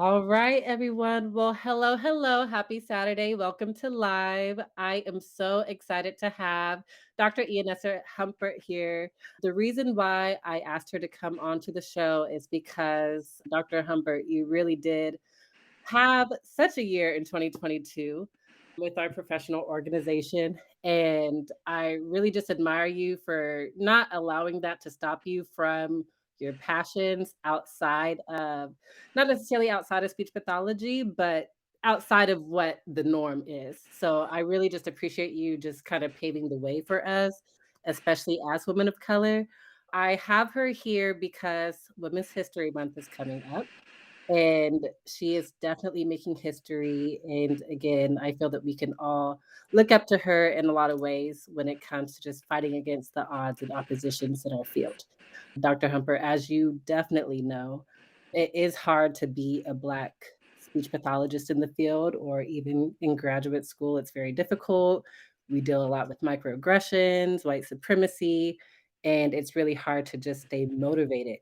All right, everyone. Well, hello, hello. Happy Saturday. Welcome to Live. I am so excited to have Dr. Ianessa Humbert here. The reason why I asked her to come onto the show is because Dr. Humbert, you really did have such a year in 2022 with our professional organization. And I really just admire you for not allowing that to stop you from your passions outside of, not necessarily outside of speech pathology, but outside of what the norm is. So I really just appreciate you just kind of paving the way for us, especially as women of color. I have her here because Women's History Month is coming up. And she is definitely making history, and again, I feel that we can all look up to her in a lot of ways when it comes to just fighting against the odds and oppositions in our field. Dr. Humper, as you definitely know, it is hard to be a Black speech pathologist in the field or even in graduate school. It's very difficult. We deal a lot with microaggressions, white supremacy, and it's really hard to just stay motivated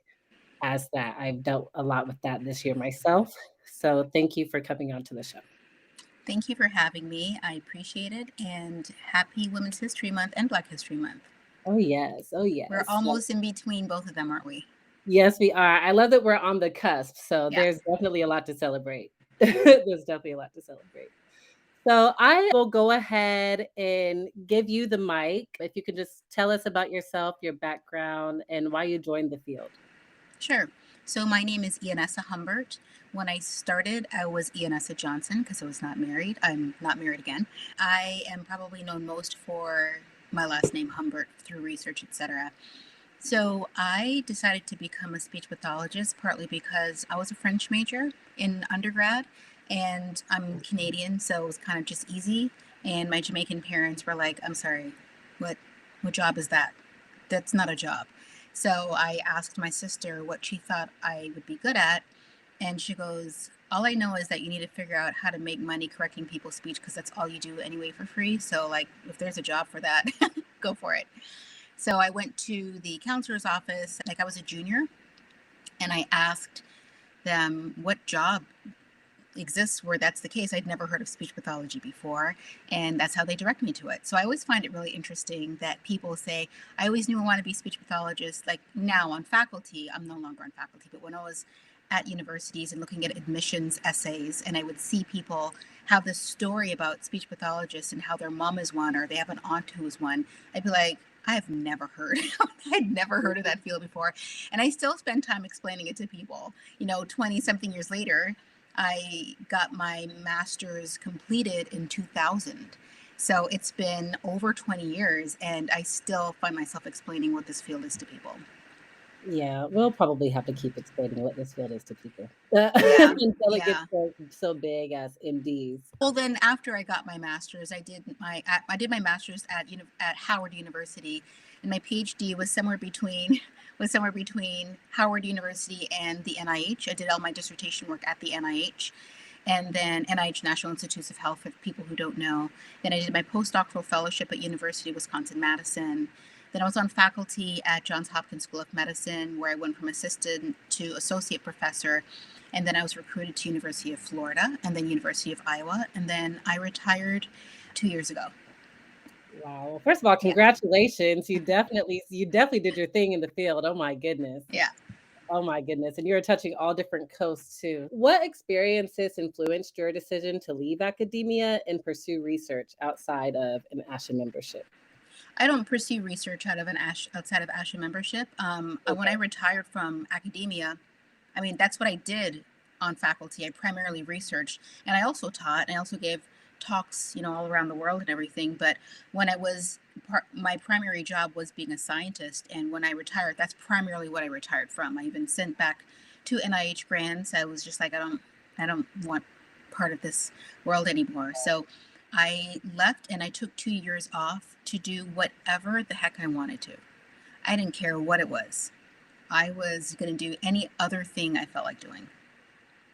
as that. I've dealt a lot with that this year myself. So thank you for coming on to the show. Thank you for having me. I appreciate it. And happy Women's History Month and Black History Month. Oh, yes. Oh, We're yes. Like, almost in between both of them, aren't we? yes, we are. I love that we're on the cusp. So Yeah. there's definitely a lot to celebrate. There's definitely a lot to celebrate. So I will go ahead and give you the mic. If you could just tell us about yourself, your background, and why you joined the field. Sure. So my name is Ianessa Humbert. When I started, I was Ianessa Johnson because I was not married. I'm not married again. I am probably known most for my last name Humbert through research, etc. So I decided to become a speech pathologist partly because I was a French major in undergrad and I'm Canadian, so it was kind of just easy. And my Jamaican parents were like, I'm sorry, what what job is that? That's not a job. So I asked my sister what she thought I would be good at, and she goes, all I know is that you need to figure out how to make money correcting people's speech because that's all you do anyway for free. So like if there's a job for that, go for it. So I went to the counselor's office, like I was a junior, and I asked them what job exists where that's the case. I'd never heard of speech pathology before, and that's how they direct me to it. So I always find it really interesting that people say, I always knew I wanted to be a speech pathologist. Like now on faculty, I'm no longer on faculty, but when I was at universities and looking at admissions essays, and I would see people have this story about speech pathologists and how their mom is one or they have an aunt who is one, I'd be like, I have never heard. I'd never heard of that field before. And I still spend time explaining it to people. 20 something years later, I got my master's completed in 2000. So it's been over 20 years, and I still find myself explaining what this field is to people. Yeah, we'll probably have to keep explaining what this field is to people Yeah, until it gets yeah. so big as MDs. Well, then after I got my master's, I did my master's at Howard University, and my PhD was somewhere between Howard University and the NIH. I did all my dissertation work at the NIH, and then NIH National Institutes of Health for people who don't know. Then I did my postdoctoral fellowship at University of Wisconsin-Madison. Then I was on faculty at Johns Hopkins School of Medicine, where I went from assistant to associate professor. And then I was recruited to University of Florida and then University of Iowa. And then I retired 2 years ago. Wow. Well, first of all, Yeah. congratulations. You definitely did your thing in the field. Oh my goodness. Yeah. Oh my goodness. And you're touching all different coasts too. What experiences influenced your decision to leave academia and pursue research outside of an ASHA membership? I don't pursue research outside of ASHA membership. When I Okay. retired from academia, I mean, that's what I did on faculty. I primarily researched, and I also taught, and I also gave talks, all around the world and everything. But when my primary job was being a scientist, and when I retired, that's primarily what I retired from. I even sent back 2 NIH grants. I was just like, I don't want part of this world anymore. So I left, and I took 2 years off to do whatever the heck I wanted to. I didn't care what it was. I was going to do any other thing I felt like doing.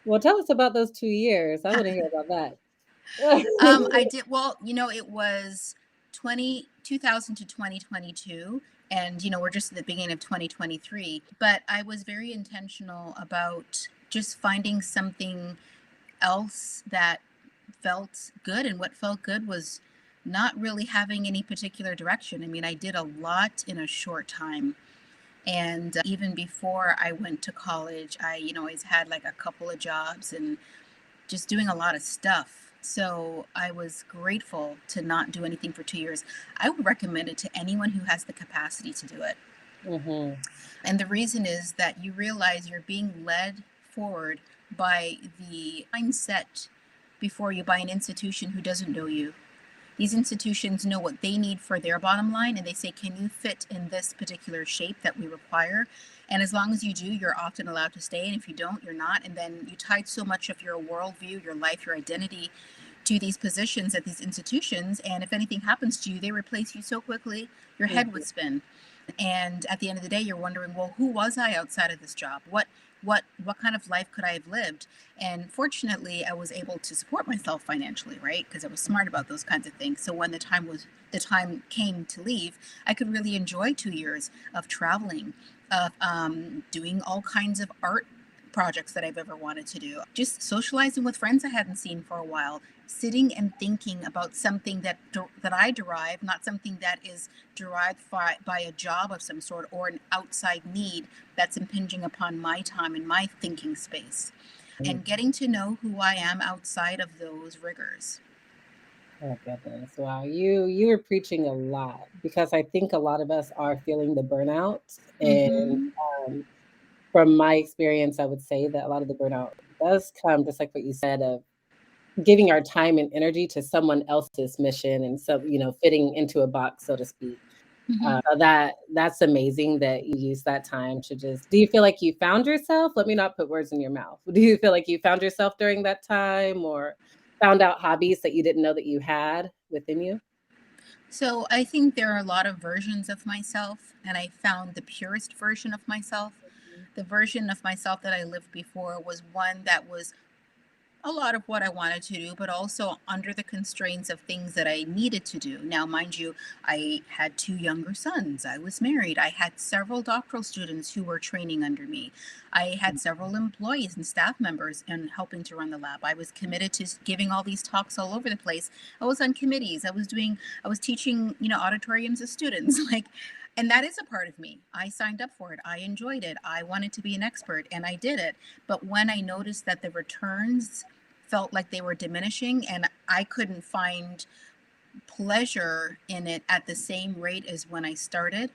Well, tell us about those 2 years. I want to hear about that. I did, well, it was 2000 to 2022, and, we're just at the beginning of 2023, but I was very intentional about just finding something else that felt good. And what felt good was not really having any particular direction. I mean, I did a lot in a short time. And even before I went to college, I always had like a couple of jobs and just doing a lot of stuff. So I was grateful to not do anything for 2 years. I would recommend it to anyone who has the capacity to do it. Mhm. And the reason is that you realize you're being led forward by the mindset before you, by an institution who doesn't know you. These institutions know what they need for their bottom line, and they say, can you fit in this particular shape that we require? And as long as you do, you're often allowed to stay. And if you don't, you're not. And then you tied so much of your worldview, your life, your identity to these positions at these institutions. And if anything happens to you, they replace you so quickly, your head would Mhm. spin. And at the end of the day, you're wondering, well, who was I outside of this job? What kind of life could I have lived? And fortunately, I was able to support myself financially, right? Because I was smart about those kinds of things. So when the time came to leave, I could really enjoy 2 years of traveling, of doing all kinds of art projects that I've ever wanted to do, just socializing with friends I hadn't seen for a while, sitting and thinking about something that I derive, not something that is derived by a job of some sort or an outside need that's impinging upon my time and my thinking space, and getting to know who I am outside of those rigors. Oh goodness. Wow. You were preaching a lot because I think a lot of us are feeling the burnout. And Mm-hmm. um, from my experience, I would say that a lot of the burnout does come just like what you said of giving our time and energy to someone else's mission and so, fitting into a box, so to speak. Mm-hmm. That's amazing that you use that time to just do you feel like you found yourself? Let me not put words in your mouth. Do you feel like you found yourself during that time or found out hobbies that you didn't know that you had within you? So I think there are a lot of versions of myself, and I found the purest version of myself. The version of myself that I lived before was one that was a lot of what I wanted to do, but also under the constraints of things that I needed to do. Now, mind you, I had two younger sons. I was married. I had several doctoral students who were training under me. I had several employees and staff members and helping to run the lab. I was committed to giving all these talks all over the place. I was on committees. I was teaching, auditoriums of students. And that is a part of me. I signed up for it. I enjoyed it. I wanted to be an expert and I did it. But when I noticed that the returns felt like they were diminishing and I couldn't find pleasure in it at the same rate as when I started,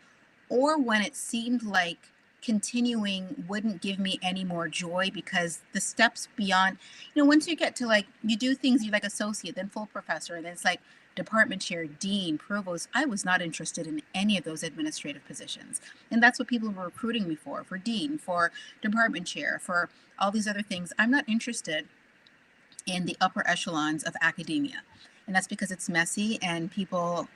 or when it seemed like continuing wouldn't give me any more joy because the steps beyond, once you get to like, you do things you like associate, then full professor, and then it's like department chair, dean, provost. I was not interested in any of those administrative positions. And that's what people were recruiting me for dean, for department chair, for all these other things. I'm not interested in the upper echelons of academia. And that's because it's messy and people,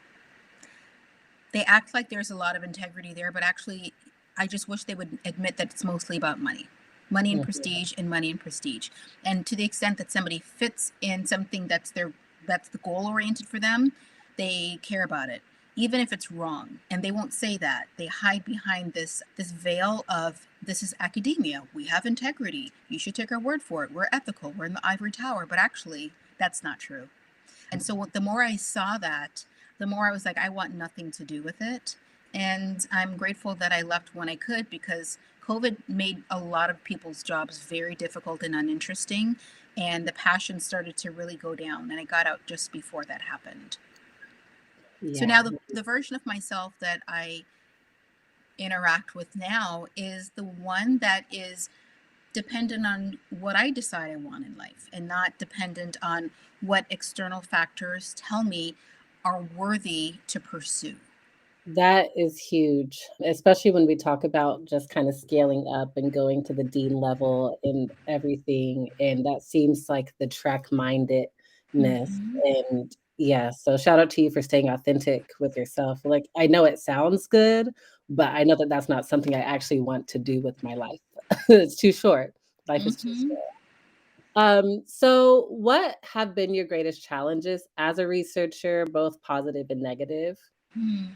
they act like there's a lot of integrity there, but actually, I just wish they would admit that it's mostly about money. Money and Mhm. prestige and money and prestige. And to the extent that somebody fits in something that's the goal oriented for them, they care about it. Even if it's wrong. And they won't say that. They hide behind this veil of this is academia. We have integrity. You should take our word for it. We're ethical. We're in the ivory tower. But actually, that's not true. And so the more I saw that, the more I was like, I want nothing to do with it. And I'm grateful that I left when I could because COVID made a lot of people's jobs very difficult and uninteresting. And the passion started to really go down. And I got out just before that happened. So Yeah. now the version of myself that I interact with now is the one that is dependent on what I decide I want in life and not dependent on what external factors tell me are worthy to pursue. That is huge, especially when we talk about just kinda scaling up and going to the dean level and everything, and that seems like the track-mindedness, Mm-hmm. and yeah, so shout out to you for staying authentic with yourself. Like, I know it sounds good, but I know that that's not something I actually want to do with my life. It's too short. Life is too Mm-hmm. short. So what have been your greatest challenges as a researcher, both positive and negative? Hmm.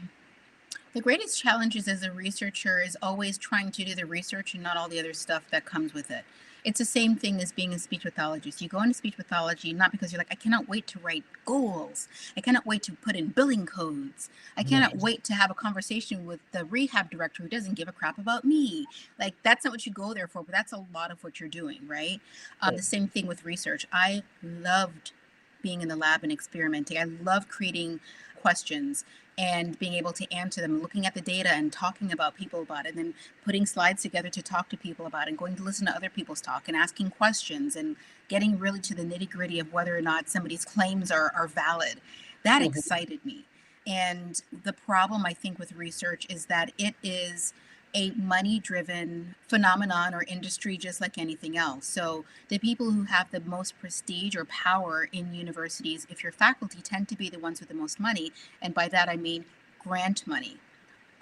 The greatest challenges as a researcher is always trying to do the research and not all the other stuff that comes with it. It's the same thing as being a speech pathologist. You go into speech pathology not because you're like, I cannot wait to write goals. I cannot wait to put in billing codes. I cannot Right. wait to have a conversation with the rehab director who doesn't give a crap about me. Like, that's not what you go there for, but that's a lot of what you're doing, right? The same thing with research. I loved being in the lab and experimenting. I love creating questions and being able to answer them, looking at the data and talking about people about it, and then putting slides together to talk to people about it, and going to listen to other people's talk and asking questions and getting really to the nitty gritty of whether or not somebody's claims are valid. That Mhm. excited me. And the problem, I think, with research is that it is a money driven phenomenon or industry just like anything else. So, the people who have the most prestige or power in universities, if you're faculty, tend to be the ones with the most money. And by that, I mean grant money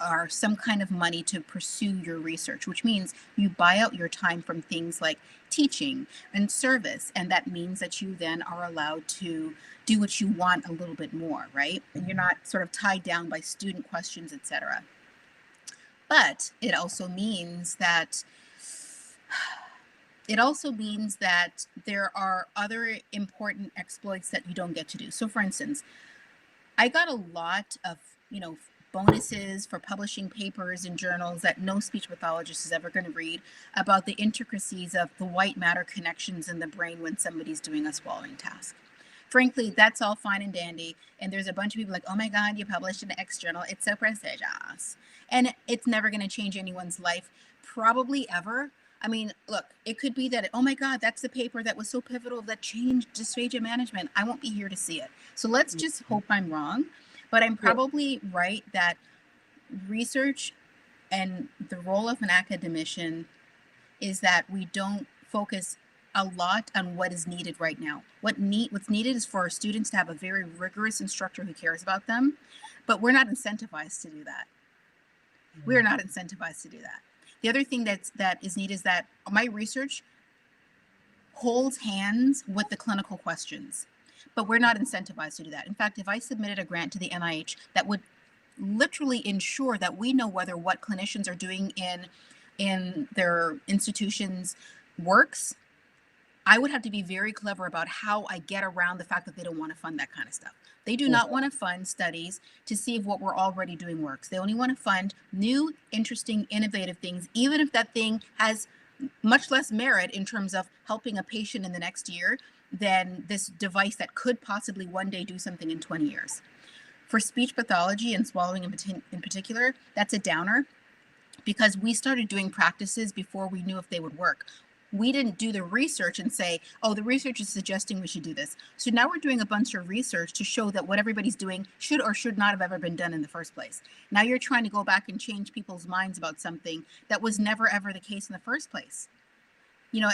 or some kind of money to pursue your research, which means you buy out your time from things like teaching and service. And that means that you then are allowed to do what you want a little bit more, right? And you're not sort of tied down by student questions, etc. But it also means that there are other important exploits that you don't get to do. So, for instance, I got a lot of, bonuses for publishing papers in journals that no speech pathologist is ever going to read about the intricacies of the white matter connections in the brain when somebody's doing a swallowing task. Frankly, that's all fine and dandy. And there's a bunch of people like, oh my God, you published in the X journal. It's so prestigious. And it's never going to change anyone's life, probably ever. I mean, look, it could be that, oh my God, that's the paper that was so pivotal that changed dysphagia management. I won't be here to see it. So let's just hope I'm wrong. But I'm Yeah. probably right that research and the role of an academician is that we don't focus a lot on what is needed right now. What's needed is for our students to have a very rigorous instructor who cares about them, but we're not incentivized to do that. We are not incentivized to do that. The other thing that is needed is that my research holds hands with the clinical questions, but we're not incentivized to do that. In fact, if I submitted a grant to the NIH that would literally ensure that we know whether what clinicians are doing in their institutions works, I would have to be very clever about how I get around the fact that they don't want to fund that kind of stuff. They do not want to fund studies to see if what we're already doing works. They only want to fund new, interesting, innovative things, even if that thing has much less merit in terms of helping a patient in the next year than this device that could possibly one day do something in 20 years. For speech pathology and swallowing in particular, that's a downer because we started doing practices before we knew if they would work. We didn't do the research and say, oh, the research is suggesting we should do this. So now we're doing a bunch of research to show that what everybody's doing should or should not have ever been done in the first place. Now you're trying to go back and change people's minds about something that was never ever the case in the first place.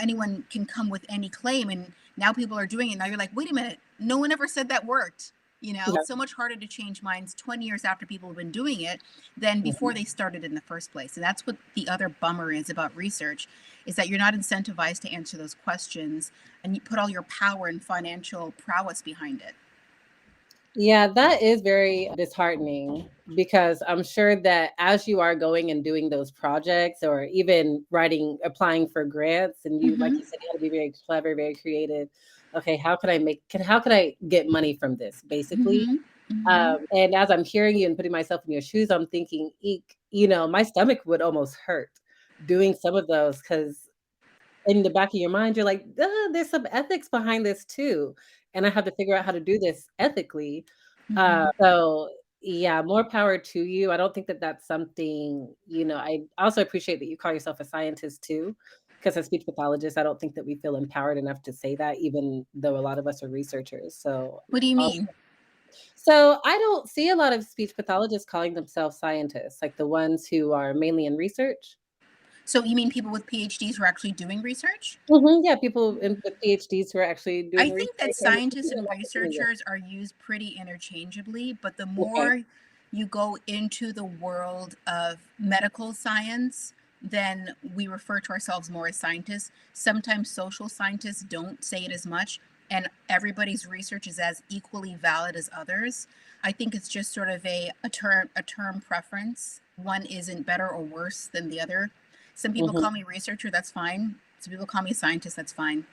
Anyone can come with any claim, and now people are doing it. Now you're like, wait a minute, no one ever said that worked. Yeah. It's so much harder to change minds 20 years after people have been doing it than before they started in the first place. And that's what the other bummer is about research, is that you're not incentivized to answer those questions and you put all your power and financial prowess behind it. Yeah, that is very disheartening because I'm sure that as you are going and doing those projects or even applying for grants, and like Mm-hmm. you said, you had to be very clever, very creative. Okay, how can I get money from this, basically? Mm-hmm. Mm-hmm. And as I'm hearing you and putting myself in your shoes, I'm thinking, eek, my stomach would almost hurt doing some of those because in the back of your mind, you're like, there's some ethics behind this too. And I have to figure out how to do this ethically. Mm-hmm. So yeah, more power to you. I don't think that that's something, I also appreciate that you call yourself a scientist too, because as speech pathologists, I don't think that we feel empowered enough to say that, even though a lot of us are researchers. So What do you also, mean? so I don't see a lot of speech pathologists calling themselves scientists, like the ones who are mainly in research. So you mean people with PhDs who are actually doing research? Yeah, people with PhDs who are actually I doing think that research and scientists even and academia. researchers are used pretty interchangeably, but the Okay. more you go into the world of medical science, then we refer to ourselves more as scientists. Sometimes social scientists don't say it as much, and everybody's research is as equally valid as others. I think it's just sort of a term preference. One isn't better or worse than the other. Some people Mhm. call me researcher, that's fine. So people call me a scientist, that's fine.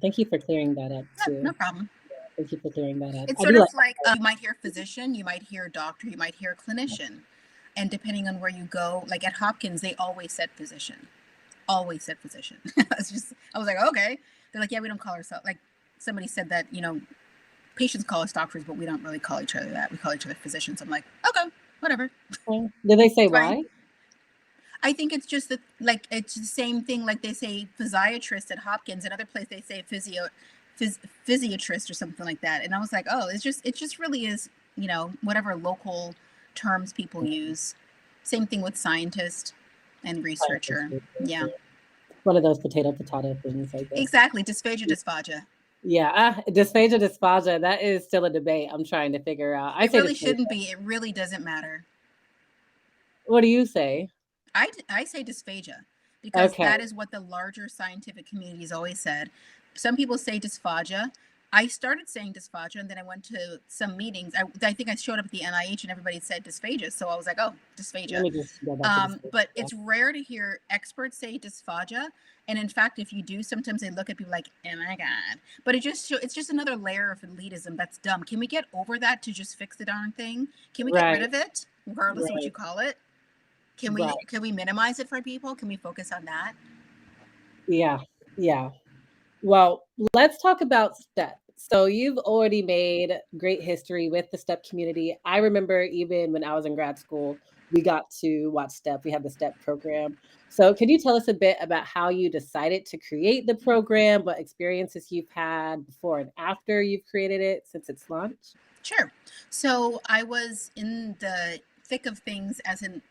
Thank you for clearing that up Yeah, no too. problem. Thank you for clearing that up. It's I sort do like of like you might hear physician, you might hear doctor, you might hear clinician. And depending on where you go, like at Hopkins, they always said physician. Always said physician. I was like, okay. They're like, yeah, we don't call ourselves, like somebody said that, patients call us doctors, but we don't really call each other that. We call each other physicians. I'm like, okay, whatever. Did they say It's fine. why? I think it's just that, like, it's the same thing. Like they say physiatrist at Hopkins, another place they say physiatrist or something like that. And I was like, oh, it just really is, whatever local terms people use. Same thing with scientist and researcher. Yeah, One of those potato things, I guess. exactly. Dysphagia, dysphagia. Yeah, dysphagia, dysphagia. That is still a debate. I'm trying to figure out. I It say really dysphagia. shouldn't be. It really doesn't matter. What do you say? I say dysphagia because Okay, that is what the larger scientific community has always said. Some people say dysphagia. I started saying dysphagia, and then I went to some meetings. I think I showed up at the NIH and everybody said dysphagia. So I was like, oh, let dysphagia. me just go back to But dysphagia. it's rare to hear experts say dysphagia. And in fact, if you do, sometimes they look at people like, oh my God. But it's just another layer of elitism that's dumb. Can we get over that to just fix the darn thing? Can we get rid Right, of it, regardless of what right, you call it? right. Can we minimize it for people? Can we focus on that? Yeah, yeah. Well, let's talk about STEP. So you've already made great history with the STEP community. I remember even when I was in grad school, we got to watch STEP. We had the STEP program. So can you tell us a bit about how you decided to create the program, what experiences you've had before and after you've created it since its launch? Sure. So I was in the thick of things as in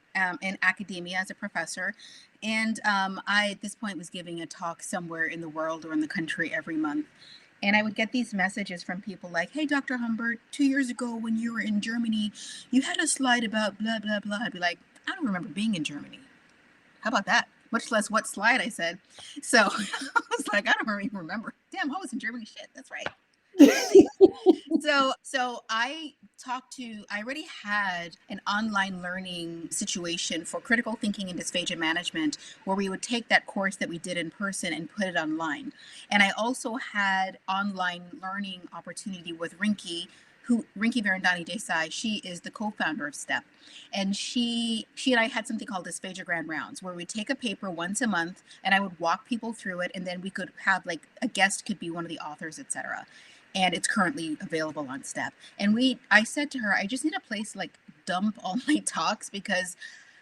academia as a professor, and I at this point was giving a talk somewhere in the world or in the country every month. And I would get these messages from people like, "Hey, Dr. Humbert, 2 years ago when you were in Germany, you had a slide about blah blah blah." I'd be like, "I don't remember being in Germany. How about that? Much less what slide I said." So I was like, "I don't even remember. Damn, I was in Germany. Shit, that's right. Crazy." So I already had an online learning situation for critical thinking and dysphagia management where we would take that course that we did in person and put it online. And I also had online learning opportunity with Rinki Verandani Desai. She is the co-founder of STEP. And she and I had something called Dysphagia Grand Rounds, where we take a paper once a month and I would walk people through it, and then we could have like a guest could be one of the authors, etc. And it's currently available on Step. And I said to her, I just need a place to, like, dump all my talks because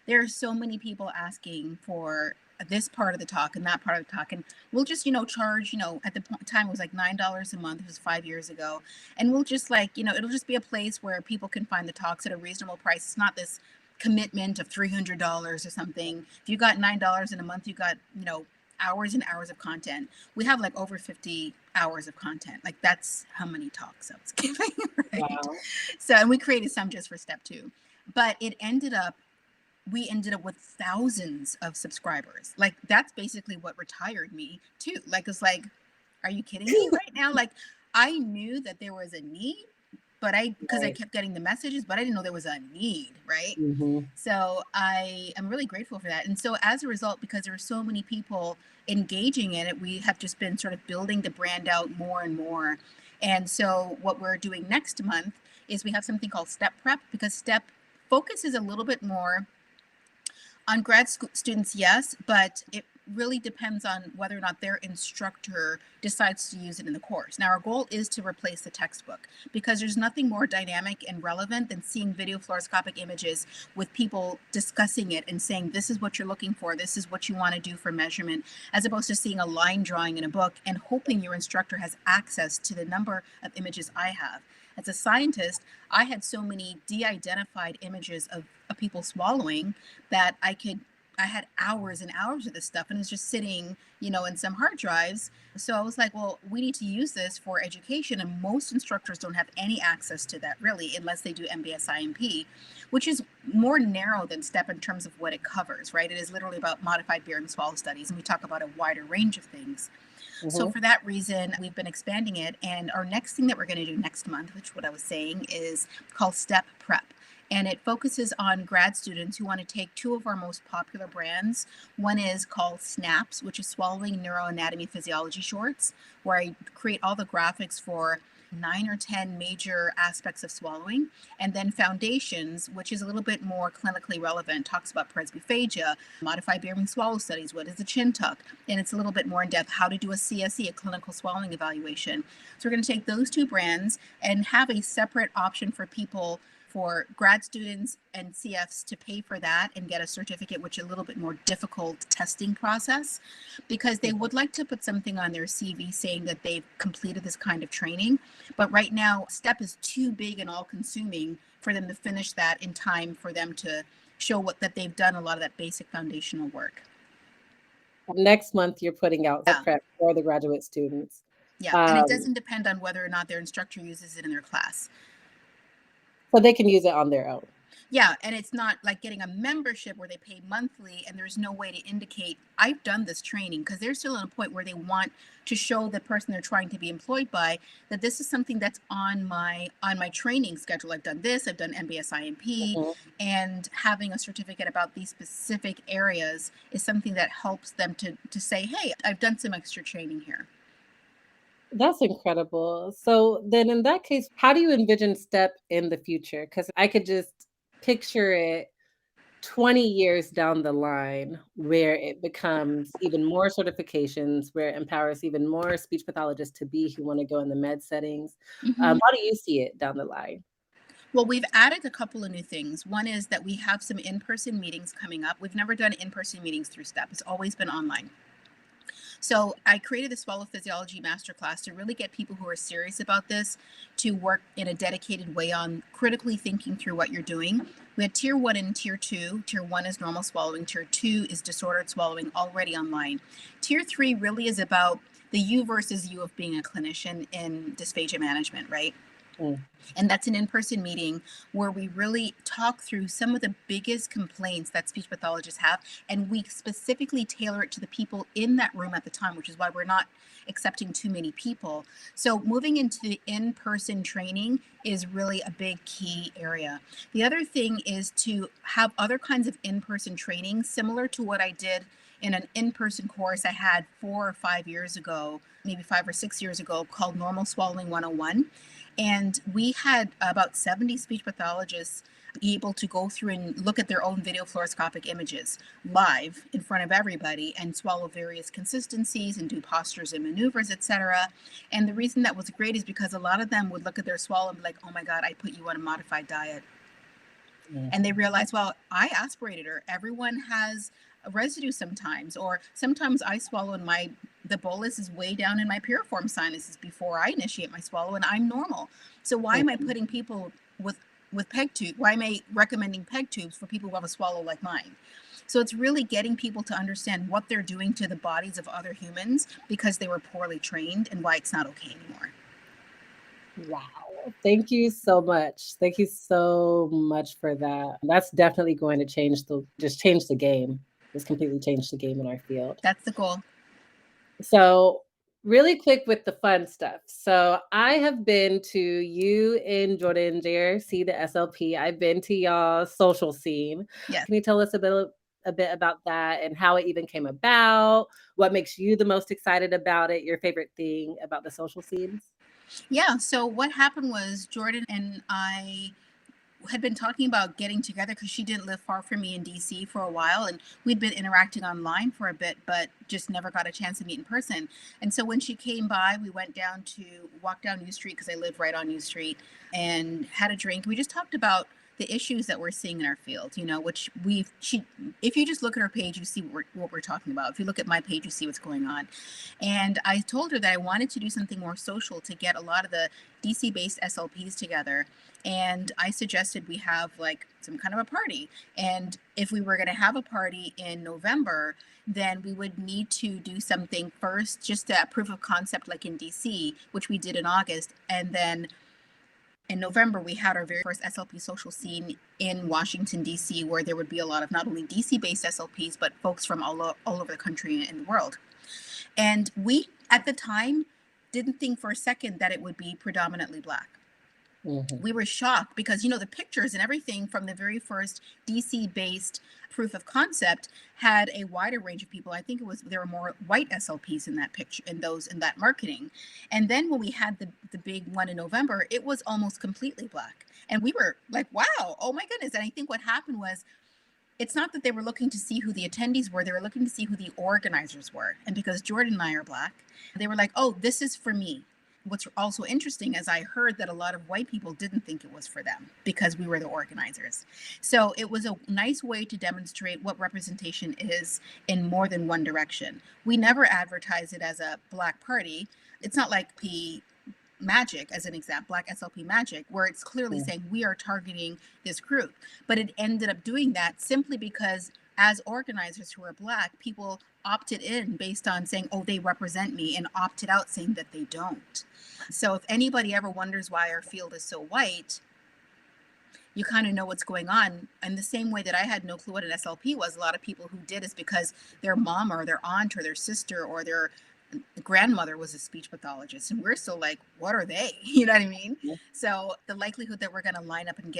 there are so many people asking for this part of the talk and that part of the talk, and we'll just charge, at the time it was like $9 a month. It was 5 years ago. And we'll just, like, it'll just be a place where people can find the talks at a reasonable price. It's not this commitment of $300 or something. If you got $9 in a month, you got hours and hours of content. We have like over 50 hours of content. Like, that's how many talks I was giving, right? Wow. So, and we created some just for Step 2. But we ended up with thousands of subscribers. Like, that's basically what retired me too. Like, it's like, are you kidding me right now? Like, I knew that there was a need, but because I Right. kept getting the messages, but I didn't know there was a need, right? Mhm. So I am really grateful for that. And so as a result, because there are so many people engaging in it, we have just been sort of building the brand out more and more. And so what we're doing next month is we have something called Step Prep, because Step focuses a little bit more on students, yes, but it really depends on whether or not their instructor decides to use it in the course. Now, our goal is to replace the textbook because there's nothing more dynamic and relevant than seeing video fluoroscopic images with people discussing it and saying, this is what you're looking for, this is what you want to do for measurement, as opposed to seeing a line drawing in a book and hoping your instructor has access to the number of images I have. As a scientist, I had so many de-identified images of people swallowing that I had hours and hours of this stuff, and it's just sitting, in some hard drives. So I was like, well, we need to use this for education, and most instructors don't have any access to that really, unless they do MBS IMP, which is more narrow than STEP in terms of what it covers, right? It is literally about modified bearing swallow studies, and we talk about a wider range of things. So Mhm. for that reason, we've been expanding it. And our next thing that we're going to do next month, which what I was saying, is called Step Prep. and it focuses on grad students who want to take two of our most popular brands. One is called Snaps, which is swallowing neuroanatomy physiology shorts, where I create all the graphics for 9 or 10 major aspects of swallowing, and then Foundations, which is a little bit more clinically relevant, talks about presbyphagia, modified Bierman swallow studies, what is the chin tuck, and it's a little bit more in depth, how to do a CSE, a clinical swallowing evaluation. So we're going to take those two brands and have a separate option for people, for grad students and CFs, to pay for that and get a certificate, which is a little bit more difficult testing process, because they would like to put something on their CV saying that they've completed this kind of training. But right now, STEP is too big and all consuming for them to finish that in time for them to show that they've done a lot of that basic foundational work. Next month, you're putting out Yeah. prep for the graduate students. Yeah. And it Um, doesn't depend on whether or not their instructor uses it in their class. so they can use it on their own. Yeah, and it's not like getting a membership where they pay monthly and there's no way to indicate I've done this training, because they're still at a point where they want to show the person they're trying to be employed by that this is something that's on my training schedule. I've done this, I've done MBS IMP, Mhm. and having a certificate about these specific areas is something that helps them to say, hey, I've done some extra training here. That's incredible. So then in that case, how do you envision STEP in the future? Because I could just picture it 20 years down the line where it becomes even more certifications, where it empowers even more speech pathologists to be who want to go in the med settings. Mhm. How do you see it down the line? Well, we've added a couple of new things. One is that we have some in-person meetings coming up. We've never done in-person meetings through STEP. It's always been online. So I created the Swallow Physiology Masterclass to really get people who are serious about this to work in a dedicated way on critically thinking through what you're doing. We had tier 1 and tier 2. Tier 1 is normal swallowing. Tier 2 is disordered swallowing, already online. Tier 3 really is about the you versus you of being a clinician in dysphagia management, right? Mm. And that's an in-person meeting where we really talk through some of the biggest complaints that speech pathologists have, and we specifically tailor it to the people in that room at the time, which is why we're not accepting too many people. So moving into the in-person training is really a big key area. The other thing is to have other kinds of in-person training, similar to what I did in an in-person course I had 4 or 5 years ago, maybe 5 or 6 years ago, called Normal Swallowing 101. And we had about 70 speech pathologists able to go through and look at their own video fluoroscopic images live in front of everybody and swallow various consistencies and do postures and maneuvers, etc. And the reason that was great is because a lot of them would look at their swallow and be like, oh my God, I put you on a modified diet. And they Mhm. realize, well, I aspirated her. Everyone has a residue sometimes, or sometimes I swallow and the bolus is way down in my piriform sinuses before I initiate my swallow, and I'm normal. So why am I Mhm. putting people with peg tube? Why am I recommending peg tubes for people who have a swallow like mine? So it's really getting people to understand what they're doing to the bodies of other humans because they were poorly trained, and why it's not okay anymore. Wow. Thank you so much. Thank you so much for that. That's definitely going to change the game. Just completely change the game in our field. That's the goal. So, really quick with the fun stuff. So, I have been to you in Jordan, JRC, the SLP. I've been to y'all's social scene. Yes. Can you tell us a bit about that and how it even came about? What makes you the most excited about it? Your favorite thing about the social scenes? Yeah. So what happened was Jordan and I had been talking about getting together because she didn't live far from me in DC for a while, and we'd been interacting online for a bit, but just never got a chance to meet in person. And so when she came by, we went down to walk down New Street, because I live right on New Street, and had a drink. We just talked about the issues that we're seeing in our field, which she if you just look at her page, you see what we're talking about. If you look at my page, you see what's going on. And I told her that I wanted to do something more social to get a lot of the DC based SLPs together, and I suggested we have like some kind of a party. And if we were going to have a party in November, then we would need to do something first, just a proof of concept, like in DC, which we did in August. And then in November, we had our very first SLP social scene in Washington, D.C., where there would be a lot of not only DC based SLPs, but folks from all over the country and the world. And we, at the time, didn't think for a second that it would be predominantly Black. Mhm. We were shocked because the pictures and everything from the very first DC based proof of concept had a wider range of people. I think there were more white SLPs in that picture, in that marketing. And then when we had the big one in November, it was almost completely black, and we were like, wow, oh my goodness. And I think what happened was, it's not that they were looking to see who the attendees were, they were looking to see who the organizers were. And because Jordan and I are black, they were like, oh, this is for me. What's also interesting is I heard that a lot of white people didn't think it was for them because we were the organizers. So it was a nice way to demonstrate what representation is in more than one direction. We never advertise it as a black party. It's not like the Magic, as an example, Black SLP Magic, where it's clearly Yeah. saying we are targeting this group. But it ended up doing that simply because, as organizers who are Black, people opted in based on saying, oh, they represent me, and opted out saying that they don't. So if anybody ever wonders why our field is so white, you kind of know what's going on. And the same way that I had no clue what an SLP was, a lot of people who did is because their mom or their aunt or their sister or their grandmother was a speech pathologist, and we're still like, what are they? You know what I mean? So the likelihood that we're going to line up and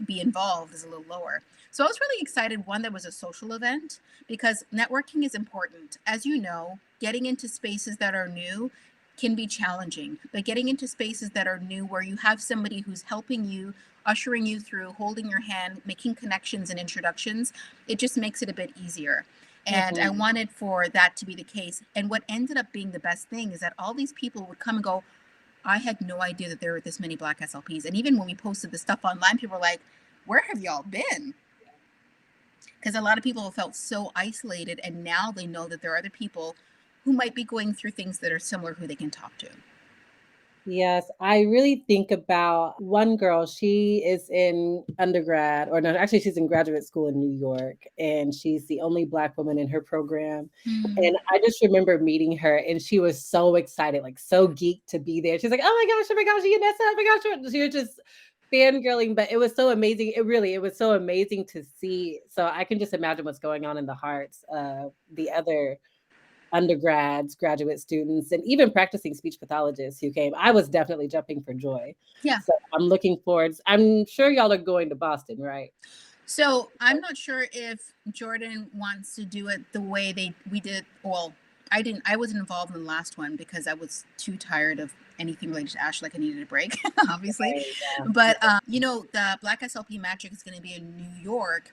be involved is a little lower. So I was really excited, one, that was a social event, because networking is important. As you know, getting into spaces that are new can be challenging, but getting into spaces that are new where you have somebody who's helping you, ushering you through, holding your hand, making connections and introductions, it just makes it a bit easier. And I Mhm. wanted for that to be the case. And what ended up being the best thing is that all these people would come and go, I had no idea that there were this many Black SLPs. And even when we posted the stuff online, people were like, where have y'all been? Because a lot of people felt so isolated, and now they know that there are other people who might be going through things that are similar who they can talk to. Yes, I really think about one girl, she is in undergrad, or no, actually she's in graduate school in New York, and she's the only Black woman in her program. Mm. And I just remember meeting her, and she was so excited, like so geeked to be there. She's like, oh my gosh, Ianessa, oh my gosh. She was just fangirling, but it was so amazing. It was so amazing to see. So I can just imagine what's going on in the hearts of the other undergrads, graduate students, and even practicing speech pathologists who came. I was definitely jumping for joy. Yeah. So I'm looking forward. I'm sure y'all are going to Boston, right? So I'm not sure if Jordan wants to do it the way we did. Well, I didn't. I wasn't involved in the last one because I was too tired of anything related to Ash. Like, I needed a break, obviously. Right, yeah. But the Black SLP Magic is going to be in New York,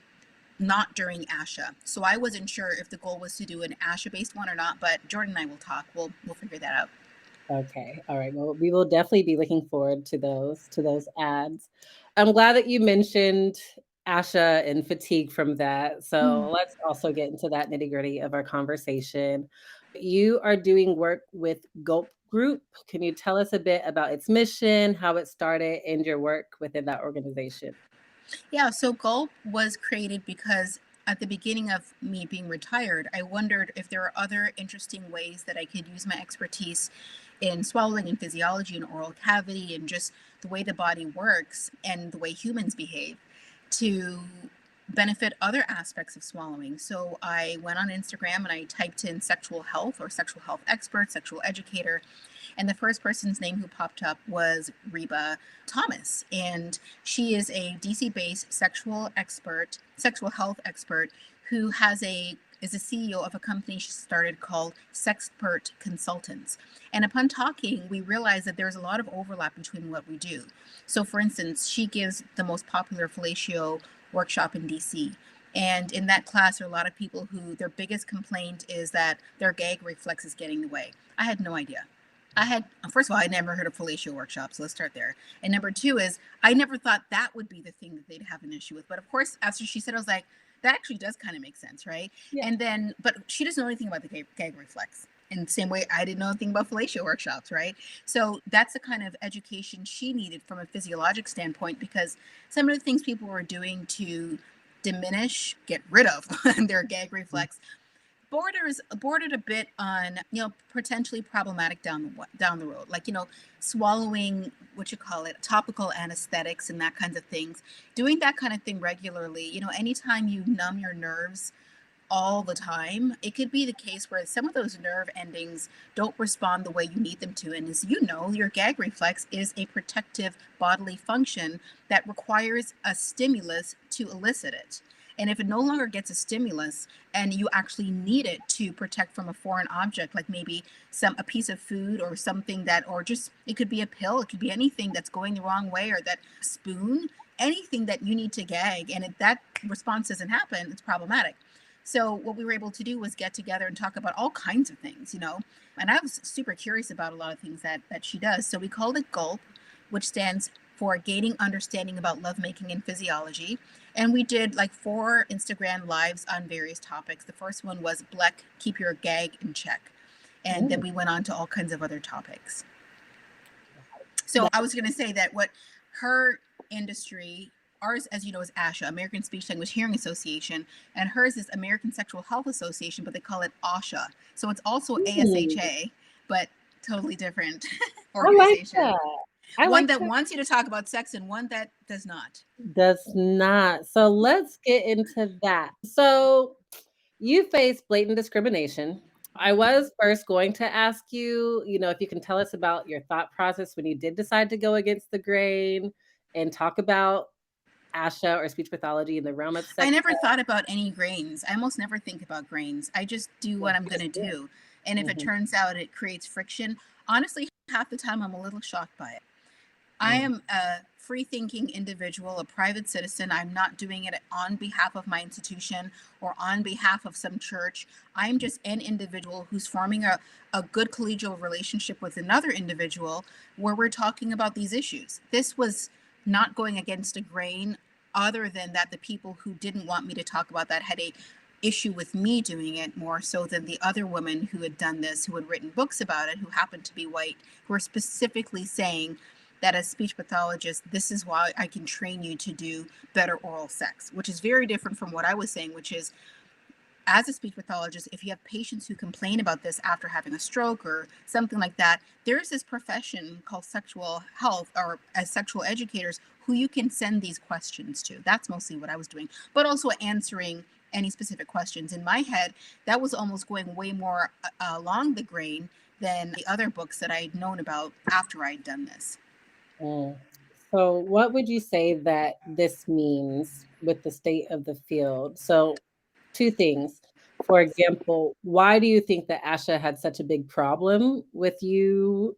not during ASHA. So I wasn't sure if the goal was to do an ASHA based one or not. But Jordan and I will talk. We'll figure that out. Okay. All right. Well, we will definitely be looking forward to those ads. I'm glad that you mentioned Asha and fatigue from that. So Mm. let's also get into that nitty-gritty of our conversation. You are doing work with Gulp Group. Can you tell us a bit about its mission, how it started, and your work within that organization? Yeah, so Gulp was created because at the beginning of me being retired, I wondered if there are other interesting ways that I could use my expertise in swallowing and physiology and oral cavity and just the way the body works and the way humans behave to benefit other aspects of swallowing. So I went on Instagram and I typed in sexual health or sexual health expert, sexual educator, and the first person's name who popped up was Reba Thomas. And she is a DC based sexual health expert who is a CEO of a company she started called Sexpert Consultants. And upon talking, we realized that there's a lot of overlap between what we do. So, for instance, she gives the most popular fellatio workshop in DC. And in that class, there are a lot of people who their biggest complaint is that their gag reflex is getting in the way. I had no idea. First of all, I never heard of fellatio workshops. So let's start there. And number two is, I never thought that would be the thing that they'd have an issue with. But of course, after she said, I was like, that actually does kind of make sense, right? Yeah. And then, but she doesn't know anything about the gag reflex. In the same way, I didn't know anything about fellatio workshops, right? So that's the kind of education she needed from a physiologic standpoint, because some of the things people were doing to get rid of their gag reflex bordered a bit on potentially problematic down the road, like swallowing what you call it topical anesthetics and that kinds of things. Doing that kind of thing regularly, anytime you numb your nerves all the time, it could be the case where some of those nerve endings don't respond the way you need them to. And as you know, your gag reflex is a protective bodily function that requires a stimulus to elicit it. And if it no longer gets a stimulus and you actually need it to protect from a foreign object, like maybe a piece of food or something that, or just it could be a pill, it could be anything that's going the wrong way, or that spoon, anything that you need to gag, and if that response doesn't happen, it's problematic. So what we were able to do was get together and talk about all kinds of things, and I was super curious about a lot of things that she does. So we called it GULP, which stands for Gaining Understanding About Lovemaking and Physiology. And we did like 4 Instagram lives on various topics. The first one was Bleck, keep your gag in check. And then Ooh, we went on to all kinds of other topics. So that I was going to say that what her industry, ours, as you know, is ASHA, American Speech Language Hearing Association, and hers is American Sexual Health Association, but they call it ASHA. So it's also mm, ASHA, but totally different I like organization. that. I One like that that. wants you to talk about sex and one that does not. Does not. So let's get into that. So you face blatant discrimination. I was first going to ask you, if you can tell us about your thought process when you did decide to go against the grain and talk about ASHA or speech pathology in the realm of I sex never ed. thought about any grains. I almost never think about grains. I just do You what I'm going just to did. do. And if it Mhm, turns out it creates friction, honestly, half the time I'm a little shocked by it. I mhm, am a free thinking individual, a private citizen. I'm not doing it on behalf of my institution or on behalf of some church. I'm just an individual who's forming a good collegial relationship with another individual where we're talking about these issues. This was not going against a grain, other than that the people who didn't want me to talk about that had a issue with me doing it more so than the other women who had done this, who had written books about it, who happened to be white, who were specifically saying that as speech pathologist, this is why I can train you to do better oral sex, which is very different from what I was saying, which is as a speech pathologist, if you have patients who complain about this after having a stroke or something like that, there's this profession called sexual health, or as sexual educators, who you can send these questions to. That's mostly what I was doing, but also answering any specific questions. In my head, that was almost going way more along the grain than the other books that I had known about after I'd done this. mm. So what would you say that this means with the state of the field? So 2 things. For example, why do you think that ASHA had such a big problem with you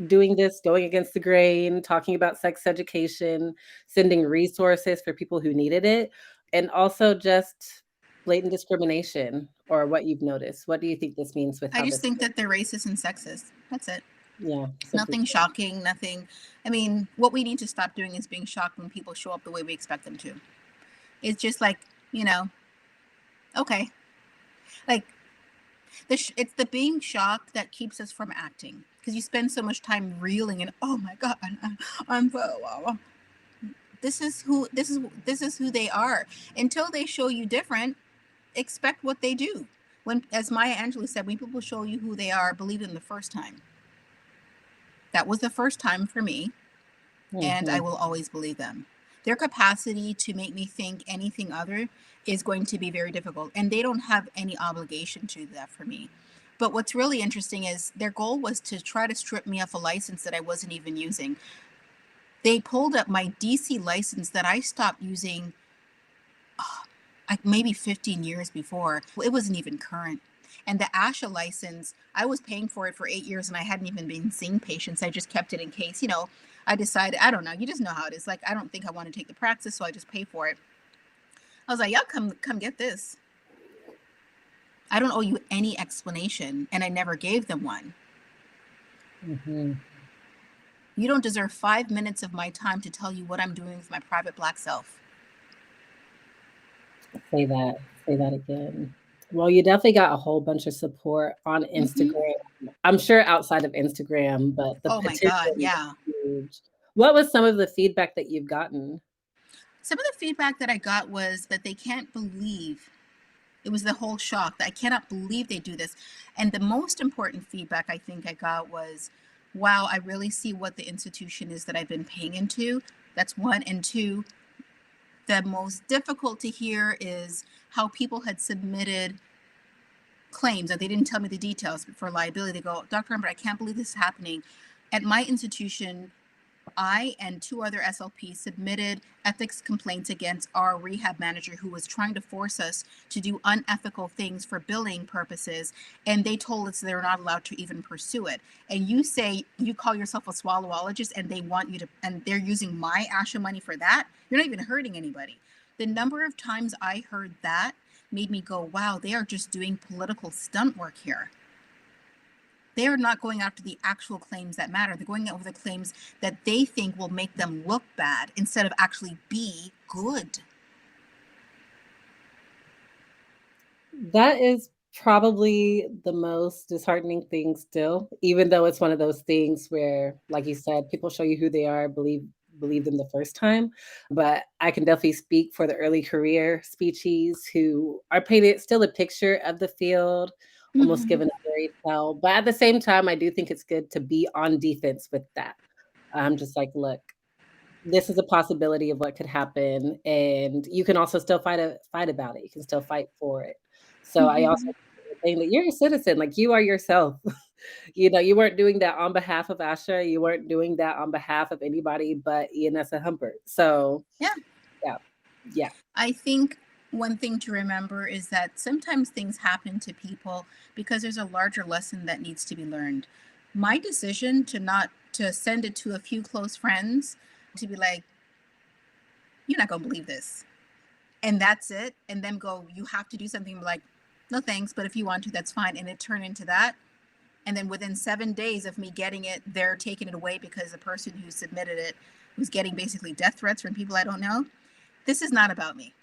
doing this, going against the grain, talking about sex education, sending resources for people who needed it, and also just blatant discrimination or what you've noticed? What do you think this means with I how just this think that they're racist and sexist. That's it. yeah, simply Nothing put. shocking, nothing. I mean, what we need to stop doing is being shocked when people show up the way we expect them to. It's just like, you know, okay. Like it's the being shocked that keeps us from acting because you spend so much time reeling and oh my god, I'm this is who they are. Until they show you different, expect what they do. When, as Maya Angelou said, when people show you who they are, believe them the first time. That was the first time for me, and I Mhm. will always believe them. Their capacity to make me think anything other is going to be very difficult, and they don't have any obligation to do that for me. But what's really interesting is their goal was to try to strip me of a license that I wasn't even using. They pulled up my DC license that I stopped using like maybe 15 years before. It wasn't even current. And the ASHA license, I was paying for it for 8 years and I hadn't even been seeing patients. I just kept it in case, I decided, I don't know, you just know how it is. Like, I don't think I want to take the practice, so I just pay for it. I was like, y'all come get this. I don't owe you any explanation. And I never gave them one. Mhm. You don't deserve 5 minutes of my time to tell you what I'm doing with my private black self. Say that. Say that again. Well, you definitely got a whole bunch of support on Mm-hmm. Instagram. I'm sure outside of Instagram, but the Oh my God, petition yeah. is huge. What was some of the feedback that you've gotten? Some of the feedback that I got was that they can't believe. It was the whole shock that I cannot believe they do this. And the most important feedback I think I got was, wow, I really see what the institution is that I've been paying into. That's one. And two, The most difficult to hear is how people had submitted claims that they didn't tell me the details for liability. They go, Dr. Humbert, I can't believe this is happening. At my institution, I and two other SLPs submitted ethics complaints against our rehab manager who was trying to force us to do unethical things for billing purposes. And they told us they're not allowed to even pursue it. And you say you call yourself a swallowologist and they want you to, and they're using my ASHA money for that. You're not even hurting anybody. The number of times I heard that made me go, wow, they are just doing political stunt work here. They are not going after the actual claims that matter. They're going over the claims that they think will make them look bad instead of actually be good. That is probably the most disheartening thing still, even though it's one of those things where, like you said, people show you who they are, believe them the first time. But I can definitely speak for the early career speechies who are painted still a picture of the field, almost Mm-hmm. given a fairy tale. But at the same time, I do think it's good to be on defense with that. I'm just like, look, this is a possibility of what could happen, and you can also still fight about it. You can still fight for it. So I also Mm-hmm. think that you're a citizen, like, you are yourself. You know, you weren't doing that on behalf of Asha, you weren't doing that on behalf of anybody but Ianessa Humbert. So, Yeah. yeah. Yeah. I think one thing to remember is that sometimes things happen to people because there's a larger lesson that needs to be learned. My decision to not to send it to a few close friends to be like, you're not gonna believe this. And that's it. And then go, you have to do something like, no thanks, but if you want to, that's fine. And it turned into that. And then within 7 days of me getting it, they're taking it away because the person who submitted it was getting basically death threats from people I don't know. This is not about me,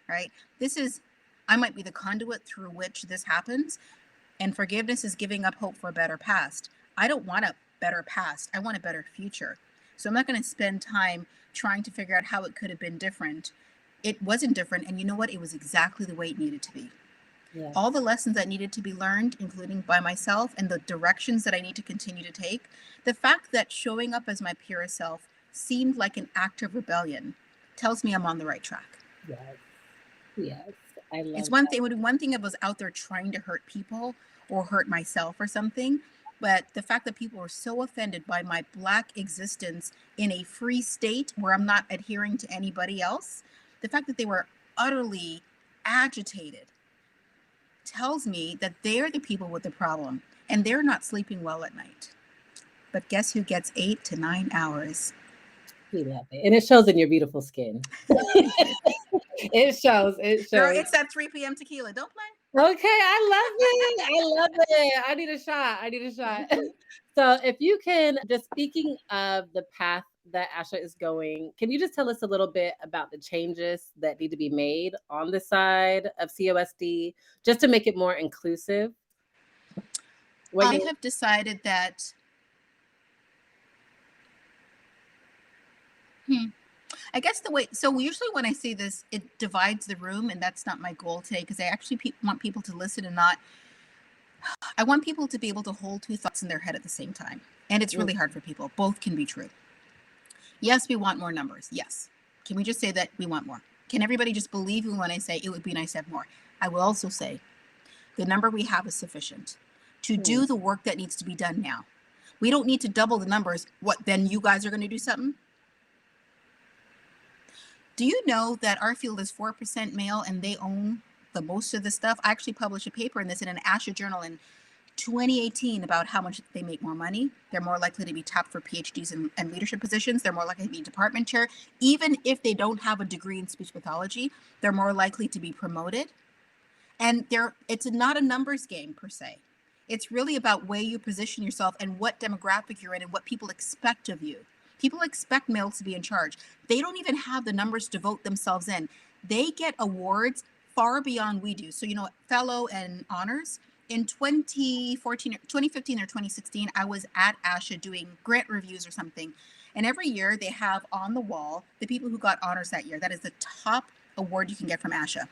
right? This is, I might be the conduit through which this happens. And forgiveness is giving up hope for a better past. I don't want a better past. I want a better future. So I'm not going to spend time trying to figure out how it could have been different. It wasn't different. And you know what? It was exactly the way it needed to be. All the Yes. lessons that needed to be learned, including by myself, and the directions that I need to continue to take, the fact that showing up as my purest self seemed like an act of rebellion tells me I'm on the right track. Yes. Yes. I It's love one that. thing, it would be one thing if I was out there trying to hurt people or hurt myself or something, but the fact that people were so offended by my Black existence in a free state where I'm not adhering to anybody else, the fact that they were utterly agitated tells me that they're the people with the problem and they're not sleeping well at night. But guess who gets 8 to 9 hours? We love it, and it shows in your beautiful skin. Thank you. It shows, it Girl, shows. it's that 3 p.m. tequila. Don't play. Okay, I love it. I love it. I need a shot. I need a shot. So, if you can, just speaking of the path that Asha is going, can you just tell us a little bit about the changes that need to be made on the side of COSD just to make it more inclusive? What I you have decided that, hmm, I guess the way, so usually when I say this, it divides the room, and that's not my goal today because I actually want people to listen and not, I want people to be able to hold two thoughts in their head at the same time. And it's mm, really hard for people. Both can be true. Yes, we want more numbers. Yes. Can we just say that we want more? Can everybody just believe me when I say it would be nice to have more? I will also say the number we have is sufficient to mm, do the work that needs to be done now. We don't need to double the numbers. What, then you guys are going to do something? Do you know that our field is 4% male and they own the most of the stuff? I actually published a paper in this in an ASHA journal in 2018 about how much they make more money. They're more likely to be tapped for PhDs and leadership positions. They're more likely to be department chair. Even if they don't have a degree in speech pathology, they're more likely to be promoted. And it's not a numbers game per se. It's really about where you position yourself and what demographic you're in and what people expect of you. People expect males to be in charge. They don't even have the numbers to vote themselves in. They get awards far beyond we do. So, fellow and honors. In 2014, 2015 or 2016, I was at ASHA doing grant reviews or something. And every year they have on the wall the people who got honors that year. That is the top award you can get from ASHA,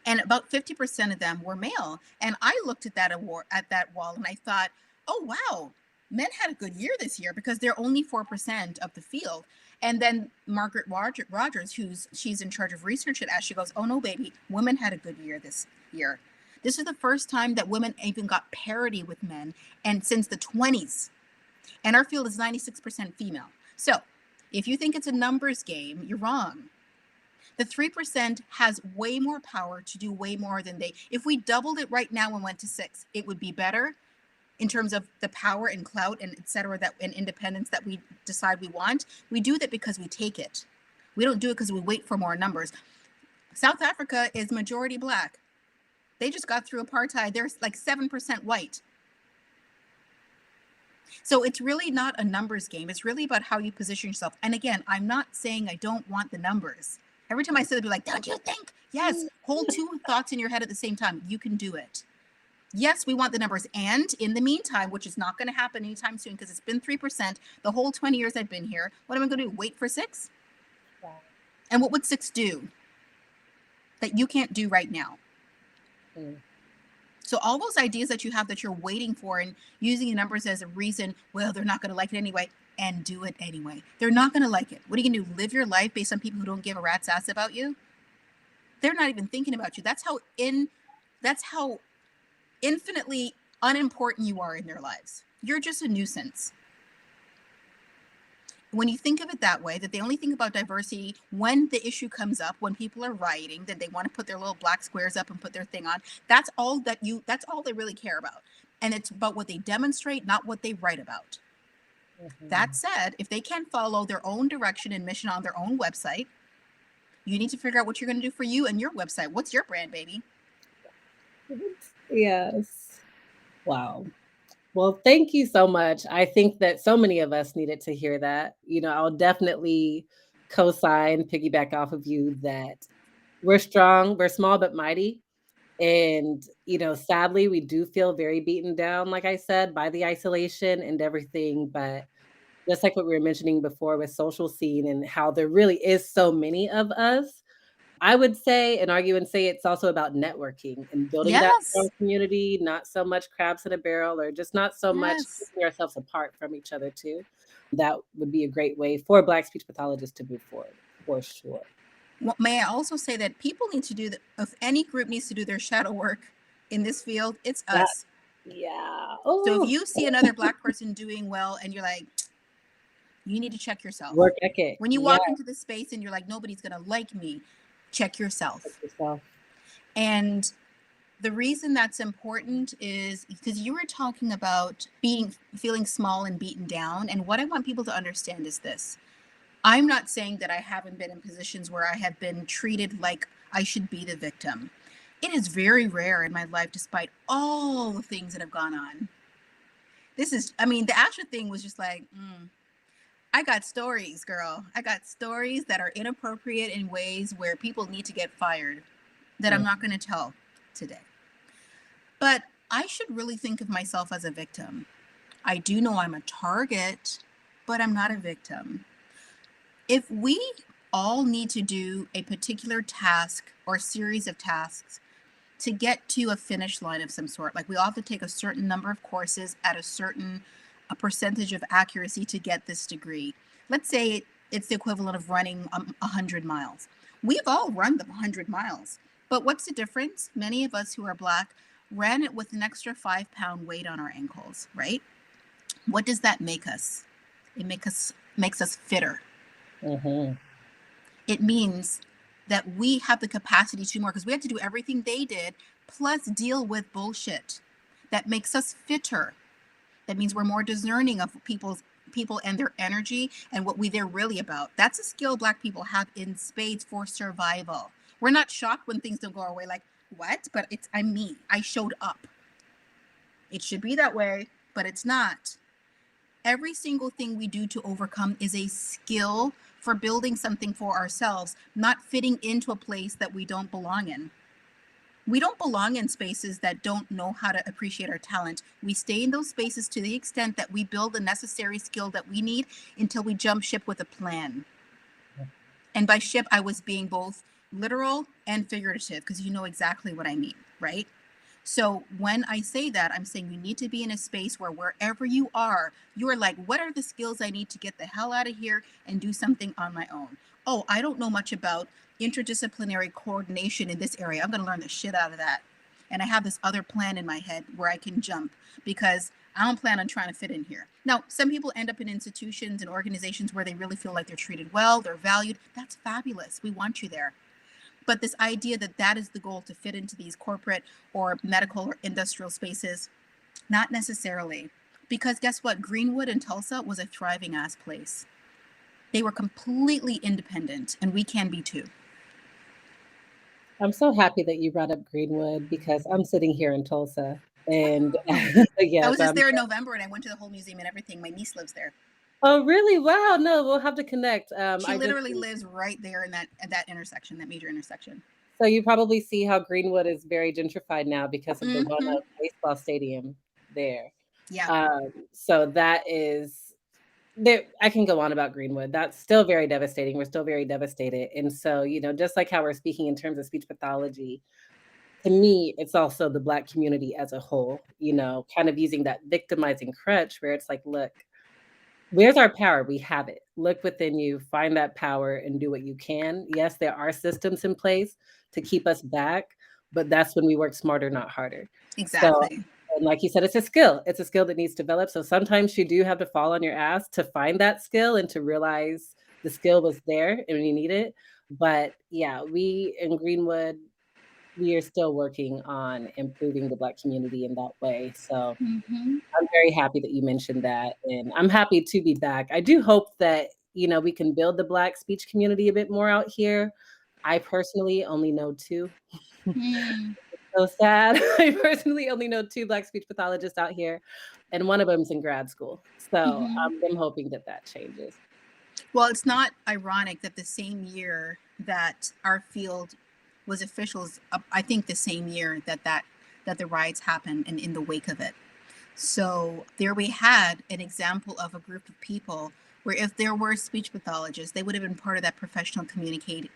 and about 50% of them were male. And I looked at that award, at that wall, and I thought, oh wow, Men had a good year this year because they're only 4% of the field. And then Margaret Rogers, she's in charge of research at ASH, she goes, "Oh no, baby, women had a good year this year. This is the first time that women even got parity with men, and since the 20s. And our field is 96% female. So if you think it's a numbers game, you're wrong. The 3% has way more power to do way more than they. If we doubled it right now and went to 6, it would be better in terms of the power and clout and et cetera, that and independence that we decide we want. We do that because we take it. We don't do it because we wait for more numbers. South Africa is majority black. They just got through apartheid. They're like 7% white. So it's really not a numbers game. It's really about how you position yourself. And again, I'm not saying I don't want the numbers. Every time I say it, they'll be like, "Don't you think?" Yes, hold two thoughts in your head at the same time. You can do it. Yes, we want the numbers. And in the meantime, which is not going to happen anytime soon because it's been 3% the whole 20 years I've been here, what am I going to do? Wait for 6? Wow. And what would 6 do that you can't do right now? Mm. So all those ideas that you have that you're waiting for and using the numbers as a reason, well, they're not going to like it anyway, and do it anyway. They're not going to like it. What are you going to do? Live your life based on people who don't give a rat's ass about you? They're not even thinking about you. That's how infinitely unimportant you are in their lives. You're just a nuisance. When you think of it that way, that they only think about diversity when the issue comes up, when people are rioting, that they want to put their little black squares up and put their thing on. That's all they really care about. And it's about what they demonstrate, not what they write about. Mhm. That said, if they can't follow their own direction and mission on their own website, you need to figure out what you're going to do for you and your website. What's your brand, baby? Yes. Wow. Well, thank you so much. I think that so many of us needed to hear that. I'll definitely co-sign, piggyback off of you that we're strong, we're small but mighty. And, sadly, we do feel very beaten down, like I said, by the isolation and everything. But just like what we were mentioning before with social scene and how there really is so many of us, I would say and argue and say it's also about networking and building that strong Yes. community, not so much crabs in a barrel or just not so much Yes. keeping ourselves apart from each other too. That would be a great way for Black speech pathologists to move forward, for sure. Well, may I also say that people need to do that? If any group needs to do their shadow work in this field, it's That us. yeah. So if Oh, you see another black person doing well and you're like, you need to check yourself. work ethic. When you Yeah, walk into the space and you're like, nobody's going to like me, check check yourself. yourself. And the reason that's important is because you were talking about feeling small and beaten down. And what I want people to understand is this. I'm not saying that I haven't been in positions where I have been treated like I should be the victim. It is very rare in my life, despite all the things that have gone on. The Asha thing was just like, I got stories, girl. I got stories that are inappropriate in ways where people need to get fired that I'm Mm, not going to tell today. But I should really think of myself as a victim. I do know I'm a target, but I'm not a victim. If we all need to do a particular task or series of tasks to get to a finish line of some sort, like we all have to take a certain number of courses at a percentage of accuracy to get this degree. Let's say it's the equivalent of running 100 miles. We've all run the 100 miles. But what's the difference? Many of us who are Black ran it with an extra 5-pound weight on our ankles, right? What does that make us? It makes us fitter. mhm. It means that we have the capacity to do more because we have to do everything they did, plus deal with bullshit. That makes us fitter. That means we're more discerning of people and their energy and what they're really about. That's a skill Black people have in spades for survival. We're not shocked when things don't go our way, like, what? But I'm me. I showed up. It should be that way, but it's not. Every single thing we do to overcome is a skill for building something for ourselves, not fitting into a place that we don't belong in. We don't belong in spaces that don't know how to appreciate our talent. We stay in those spaces to the extent that we build the necessary skill that we need until we jump ship with a plan. And by ship, I was being both literal and figurative because you know exactly what I mean, right? So when I say that, I'm saying you need to be in a space where wherever you are, you're like, what are the skills I need to get the hell out of here and do something on my own? Oh, I don't know much about interdisciplinary coordination in this area. I'm going to learn the shit out of that. And I have this other plan in my head where I can jump because I don't plan on trying to fit in here. Now, some people end up in institutions and organizations where they really feel like they're treated well, they're valued. That's fabulous. We want you there. But this idea that that is the goal, to fit into these corporate or medical or industrial spaces, not necessarily. Because guess what? Greenwood and Tulsa was a thriving ass place. They were completely independent, and we can be too. I'm so happy that you brought up Greenwood because I'm sitting here in Tulsa, and Oh, I yes, was just there in November and I went to the whole museum and everything. My niece lives there. Oh, really? Wow, no, we'll have to connect. She I just literally lives right there in that at that intersection, that major intersection. So you probably see how Greenwood is very gentrified now because of the Mm-hmm. OneUp baseball stadium there. Yeah. So that is there. I can go on about Greenwood. That's still very devastating. We're still very devastated. And so, just like how we're speaking in terms of speech pathology, to me, it's also the Black community as a whole, kind of using that victimizing crutch where it's like, look, where's our power? We have it. Look within you, find that power and do what you can. Yes, there are systems in place to keep us back, but that's when we work smarter, not harder. So, Exactly. and like you said, it's a skill. It's a skill that needs developed. So sometimes you do have to fall on your ass to find that skill and to realize the skill was there and you need it. But yeah, we in Greenwood, we are still working on improving the Black community in that way. So Mm-hmm. I'm very happy that you mentioned that, and I'm happy to be back. I do hope that, we can build the Black speech community a bit more out here. I personally only know 2. Mm. So sad. I personally only know 2 Black speech pathologists out here, and one of them's in grad school. So, Mm-hmm. I'm hoping that that changes. Well, it's not ironic that the same year that our field was officials, I think the same year that the riots happened and in the wake of it. So there we had an example of a group of people where if there were speech pathologists, they would have been part of that professional community,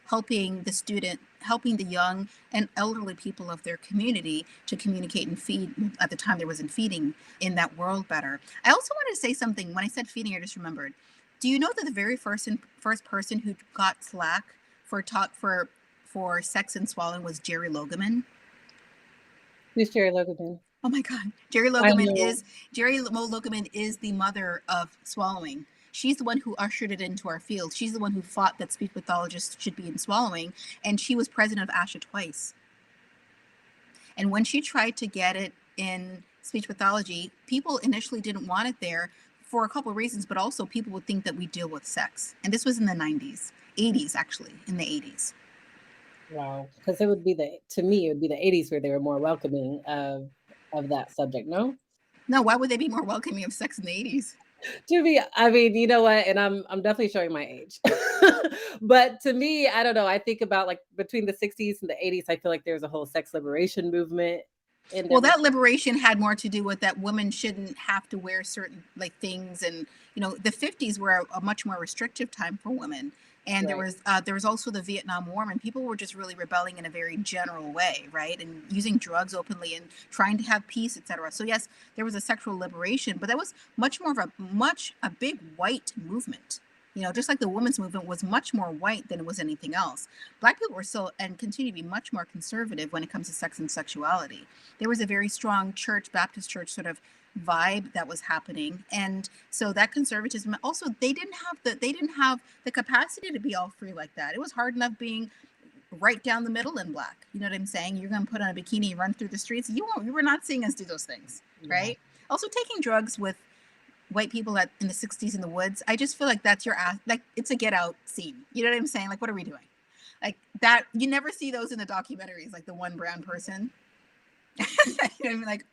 helping the young and elderly people of their community to communicate and feed. At the time, there wasn't feeding in that world better. I also wanted to say something. When I said feeding, I just remembered. Do you know that the very first person who got slack for sex and swallowing was Jerry Logeman? Who's Jerry Logan? Oh my God. I know. Jerry Mo Logeman is the mother of swallowing. She's the one who ushered it into our field. She's the one who fought that speech pathologists should be in swallowing. And she was president of ASHA twice. And when she tried to get it in speech pathology, people initially didn't want it there for a couple of reasons, but also people would think that we deal with sex. And this was in the 90s, 80s, actually, in the 80s. Wow, because it would be to me, it would be the '80s where they were more welcoming of that subject, no? No, why would they be more welcoming of sex in the 80s? I mean, you know what? And I'm definitely showing my age. But to me, I don't know, I think about, like, between the '60s and the '80s, I feel like there's a whole sex liberation movement and Well, that everything. liberation had more to do with that women shouldn't have to wear certain like things, and the 50s were a much more restrictive time for women. And Right. there was also the Vietnam War, and people were just really rebelling in a very general way, right? And using drugs openly and trying to have peace, etc. So yes, there was a sexual liberation, but that was much more of a big white movement. Just like the women's movement was much more white than it was anything else. Black people were still and continue to be much more conservative when it comes to sex and sexuality. There was a very strong Baptist church sort of vibe that was happening, and so that conservatism, also they didn't have the capacity to be all free like that. It was hard enough being right down the middle in black. You know what I'm saying? You're going to put on a bikini and run through the streets. You were not seeing us do those things, Yeah. right? Also, taking drugs with white people in the 60s in the woods, I just feel like that's your ass. Like, it's a Get Out scene. You know what I'm saying? Like, what are we doing? Like that, you never see those in the documentaries, like the one brown person. You know what I mean? Like,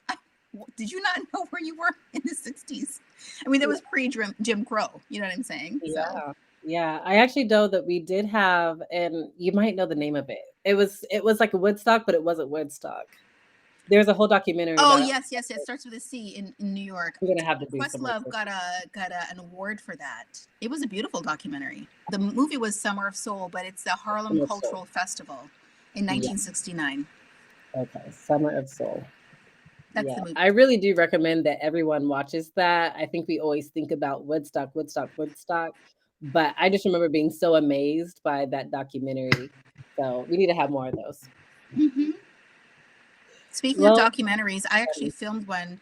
did you not know where you were in the 60s? I mean, that was pre Jim Crow. You know what I'm saying? So, Yeah. Yeah, I actually know that we did have, and you might know the name of it. It was like a Woodstock, but it wasn't Woodstock. There's a whole documentary oh about it. yes, yes, yes. Starts with a C in New York. I'm gonna have to do some Questlove research. got an award for that. It was a beautiful documentary. The movie was Summer of Soul, but it's the Harlem Some of so Cultural Festival in Yeah. 1969. Okay, Summer of Soul. That's Yeah, the movie. I really do recommend that everyone watches that. I think we always think about Woodstock, Woodstock, Woodstock, but I just remember being so amazed by that documentary. So we need to have more of those. Hmm. Speaking of Well, documentaries, I actually filmed one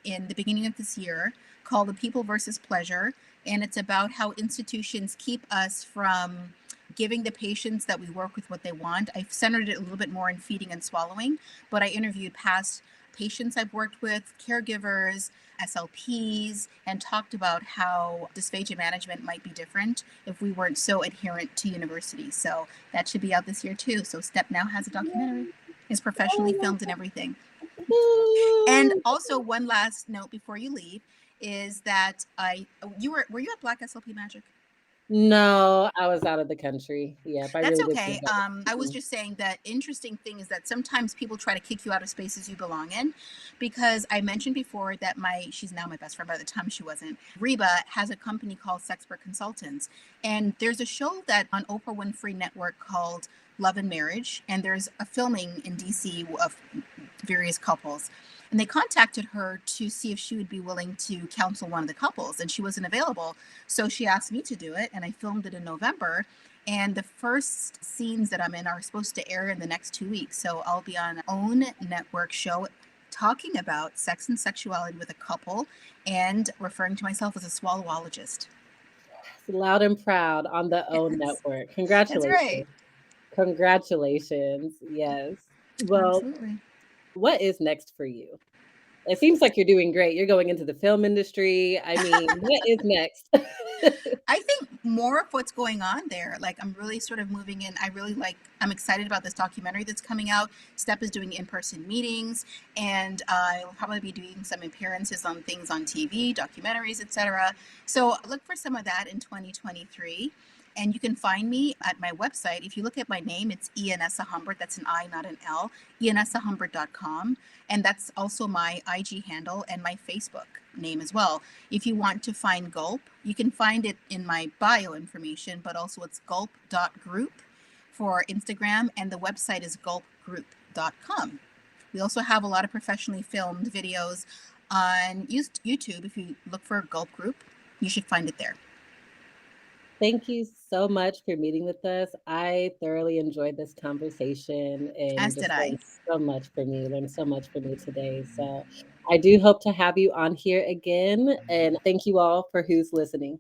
in the beginning of this year called The People versus Pleasure. And it's about how institutions keep us from giving the patients that we work with what they want. I've centered it a little bit more in feeding and swallowing, but I interviewed past patients I've worked with, caregivers, SLPs, and talked about how dysphagia management might be different if we weren't so adherent to universities. So that should be out this year too. So STEP now has a documentary. Is professionally filmed and everything. And also, one last note before you leave is that I you were you at Black SLP Magic? no, I was out of the country. Yep, I That's really did okay. think that was I was just saying that interesting thing is that sometimes people try to kick you out of spaces you belong in, because I mentioned before that she's now my best friend. By the time she wasn't, Reba has a company called Sexpert Consultants, and there's a show that on Oprah Winfrey Network called Love and Marriage, and there's a filming in DC of various couples. And they contacted her to see if she would be willing to counsel one of the couples, and she wasn't available. So she asked me to do it, and I filmed it in November. And the first scenes that I'm in are supposed to air in the next 2 weeks. So I'll be on OWN network show talking about sex and sexuality with a couple and referring to myself as a swallowologist. loud and proud on the OWN Yes, network. that's right. Congratulations. Congratulations. Yes. Well, Absolutely. what is next for you? It seems like you're doing great. You're going into the film industry. I mean, what is next? I think more of what's going on there. Like, I'm really sort of moving in. I'm excited about this documentary that's coming out. Step is doing in person meetings, and I'll probably be doing some appearances on things on TV, documentaries, etc. So look for some of that in 2023. And you can find me at my website. If you look at my name, it's Ianessa Humbert. That's an I, not an L. Ianessahumbert.com. And that's also my IG handle and my Facebook name as well. If you want to find Gulp, you can find it in my bio information, but also it's gulp.group for Instagram, and the website is gulpgroup.com. We also have a lot of professionally filmed videos on YouTube. If you look for Gulp Group, you should find it there. Thank you so much for meeting with us. I thoroughly enjoyed this conversation and As did just I. learned so much from you, learned so much from you today. So I do hope to have you on here again. And thank you all for who's listening.